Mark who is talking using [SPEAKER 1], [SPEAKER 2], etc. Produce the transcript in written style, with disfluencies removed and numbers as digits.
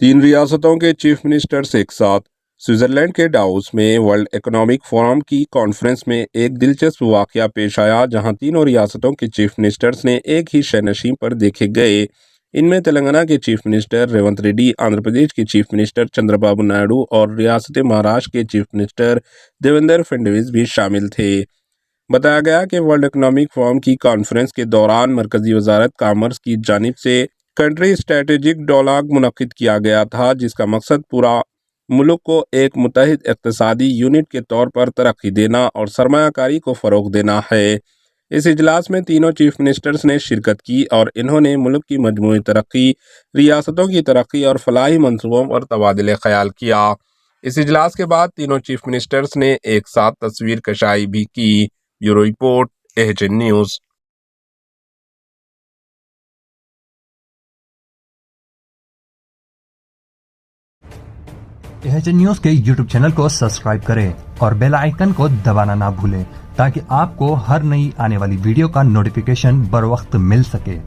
[SPEAKER 1] 3 ریاستوں کے chief ministers ایک ساتھ سوئٹزرلینڈ کے ڈاووس میں ورلڈ اکنامک فورم کی کانفرنس میں ایک دلچسپ واقعہ پیش آیا جہاں تینوں ریاستوں کے چیف منسٹرز نے ایک ہی شہ نشین پر دیکھے گئے۔ ان میں تلنگانہ کے چیف منسٹر ریونت ریڈی، آندھرا پردیش کے چیف منسٹر چندرا بابو نائیڈو اور ریاست مہاراشٹر کے چیف منسٹر دیویندر فڈنویس بھی شامل تھے۔ بتایا گیا کہ ورلڈ اکنامک فورم کی کانفرنس کے دوران مرکزی وزارت کامرس کی جانب سے کنٹری اسٹریٹجک ڈائیلاگ منعقد کیا گیا تھا، جس کا مقصد پورا ملک کو ایک متحد اقتصادی یونٹ کے طور پر ترقی دینا اور سرمایہ کاری کو فروغ دینا ہے۔ اس اجلاس میں تینوں چیف منسٹرز نے شرکت کی اور انہوں نے ملک کی مجموعی ترقی، ریاستوں کی ترقی اور فلاحی منصوبوں پر تبادلہ خیال کیا۔ اس اجلاس کے بعد تینوں چیف منسٹرز نے ایک ساتھ تصویر کشائی بھی کی۔ Bureau report, AHN news.
[SPEAKER 2] AHN news کے یوٹیوب چینل کو سبسکرائب کریں اور بیل آئیکن کو دبانا نہ بھولیں تاکہ آپ کو ہر نئی آنے والی ویڈیو کا نوٹیفیکیشن بر وقت مل سکے۔